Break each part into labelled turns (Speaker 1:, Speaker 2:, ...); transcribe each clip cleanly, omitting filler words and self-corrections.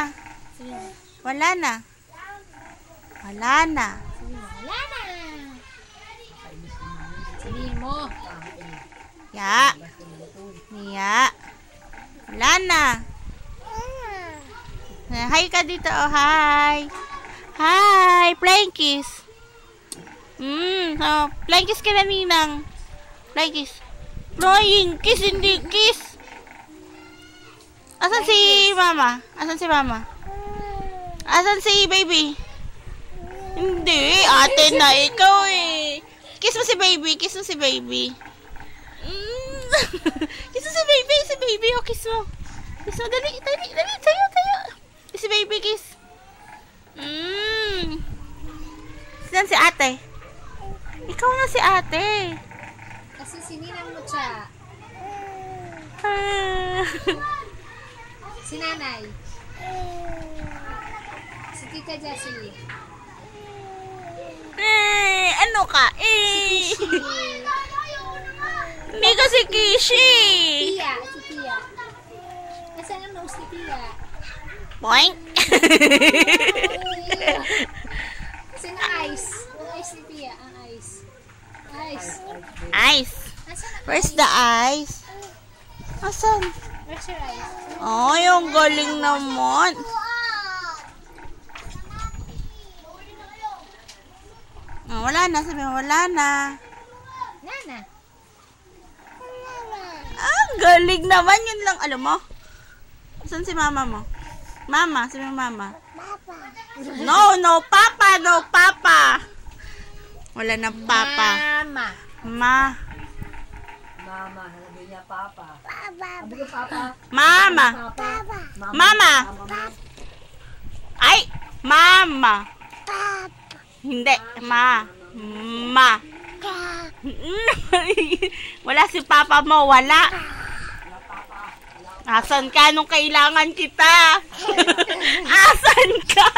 Speaker 1: na. Wala na. Wala na.
Speaker 2: Wala na. Sabihin mo.
Speaker 1: Ya. Ya. Wala na. Hi ka dito. Oh, hi. Hi. Flying kiss. Flying kiss ka na, Ninang. Flying kiss. Flying kiss, hindi kiss. Asan si mama? Asan si mama? Asan si baby? Hindi. Ate na ikaw eh. Kiss mo si baby. Kiss mo si baby. Kiss mo si baby. Si baby. Oh, kiss mo. Kiss mo. Dali. Dali. Dali. Tayo. Tayo. Si baby kiss. Saan si ate? Ikaw na si ate.
Speaker 2: Kasi sininang mo siya. Si nanay. Si Tita Jessie.
Speaker 1: Ano ka? Hindi ka si Kishi.
Speaker 2: Tia. Si Tia. Nasaan ang nose ni Tia?
Speaker 1: Boing.
Speaker 2: Sino ang ice? Ang ice ni Tia. Ang ice. Ice.
Speaker 1: Ice. Where's the ice? Asan?
Speaker 2: Where's your ice?
Speaker 1: Oh, yung galing naman. Oh, wala na. Sabi mo, wala na.
Speaker 2: Nana.
Speaker 1: Ang galing naman. Yun lang. Alam mo? Saan si mama mo? Mama. Sabi mo, mama.
Speaker 3: Papa.
Speaker 1: No, no, papa. No, papa. Wala na papa.
Speaker 2: Mama.
Speaker 1: Ma.
Speaker 4: Mama, sabi niya papa.
Speaker 3: Papa.
Speaker 4: Sabi ko papa.
Speaker 1: Mama.
Speaker 3: Papa.
Speaker 1: Mama. Ay, mama.
Speaker 3: Papa.
Speaker 1: Hindi, ma. Ma. Wala si papa mo, wala. Asan ka nung kailangan kita? Asan ka?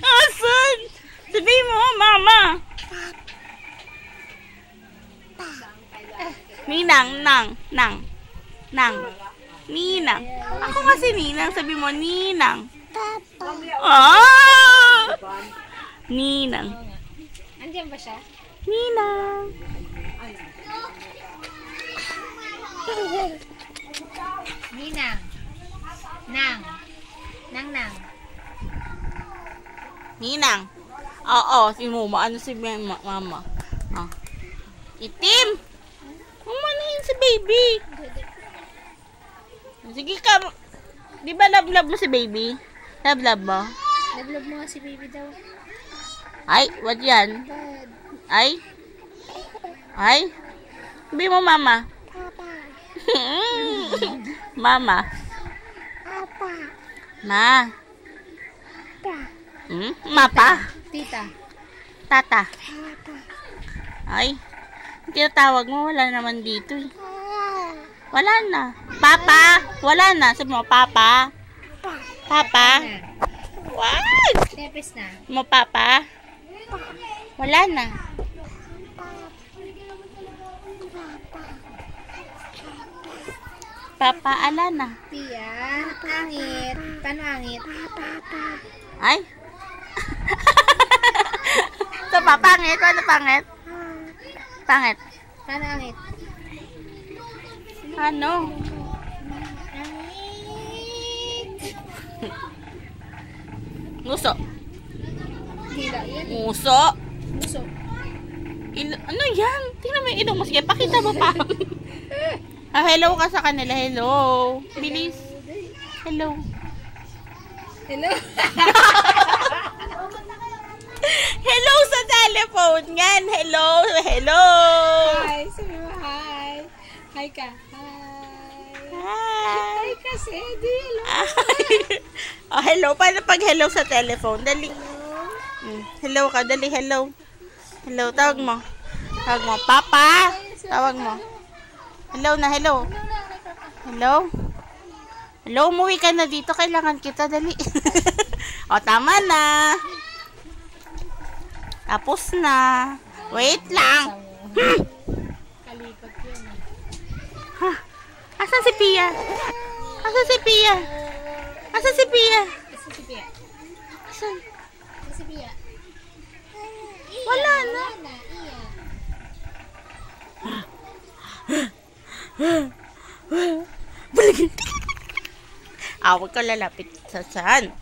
Speaker 1: Asan? Sabi mo, mama. Ninang, nang. Ninang. Ako kasi Ninang, sabi mo, Ninang.
Speaker 3: Papa.
Speaker 1: Ah! Ninang.
Speaker 2: Andiyan ba siya?
Speaker 1: Ninang.
Speaker 2: Ninang. Nang. Nang.
Speaker 1: Ninang. Oo, si mama. Ano si mama? Ah. Itim. Umanahin si baby. Sige ka. Di ba love mo si baby? Love mo?
Speaker 2: Love mo nga si baby daw.
Speaker 1: Ay, what yan?
Speaker 2: Bad.
Speaker 1: Ay? Ay? Sabi mo mama.
Speaker 3: Papa.
Speaker 1: Mama.
Speaker 3: Papa.
Speaker 1: Ma.
Speaker 3: Pa.
Speaker 1: Mapa.
Speaker 2: Tita.
Speaker 1: Tata.
Speaker 3: Papa.
Speaker 1: Ay. Tinatawag mo, wala naman dito eh.
Speaker 3: Ah.
Speaker 1: Wala na. Papa. Wala na. Sabi mo, Papa.
Speaker 3: Pa.
Speaker 1: Papa.
Speaker 2: Na.
Speaker 1: What?
Speaker 2: Tepes na.
Speaker 1: Mo, Papa. Wala na. Papa, ala na.
Speaker 2: Tia. Angit. Paano angit?
Speaker 3: Papa.
Speaker 1: Ay. So, papangit. Ano pangit? Pangit.
Speaker 2: Paano angit?
Speaker 1: Ano?
Speaker 2: Angit.
Speaker 1: Nguso.
Speaker 2: Hila. Yan.
Speaker 1: Nguso.
Speaker 2: Gusto.
Speaker 1: Ano yan? Tingnan mo yung ilong mo. Sige, pakita mo pa. Hello ka sa kanila. Hello. Bilis. Hello.
Speaker 2: Hello.
Speaker 1: Hello sa telephone. Yan. Hello. Hello.
Speaker 2: Hi. Sabi mo hi. Hi ka. Hi.
Speaker 1: Hi.
Speaker 2: Hi kasi. Di hello.
Speaker 1: Oh, hello. Paano pag hello sa telephone? Dali. Hello ka. Dali. Hello. Hello. Tawag mo. Tawag mo. Papa. Tawag mo. Hello na. Hello. Hello. Hello. Umuwi ka na dito. Kailangan kita. Dali. O, tama na. Tapos na. Wait lang.
Speaker 2: Kalikot yun.
Speaker 1: Asan si Pia? Asan si Pia? Asan si Pia?
Speaker 2: Kasi si Pia.
Speaker 1: Asan?
Speaker 2: Si Pia.
Speaker 1: Wala na.
Speaker 2: Wala na, iya.
Speaker 1: Balik. Huwag ka lalapit sa saan.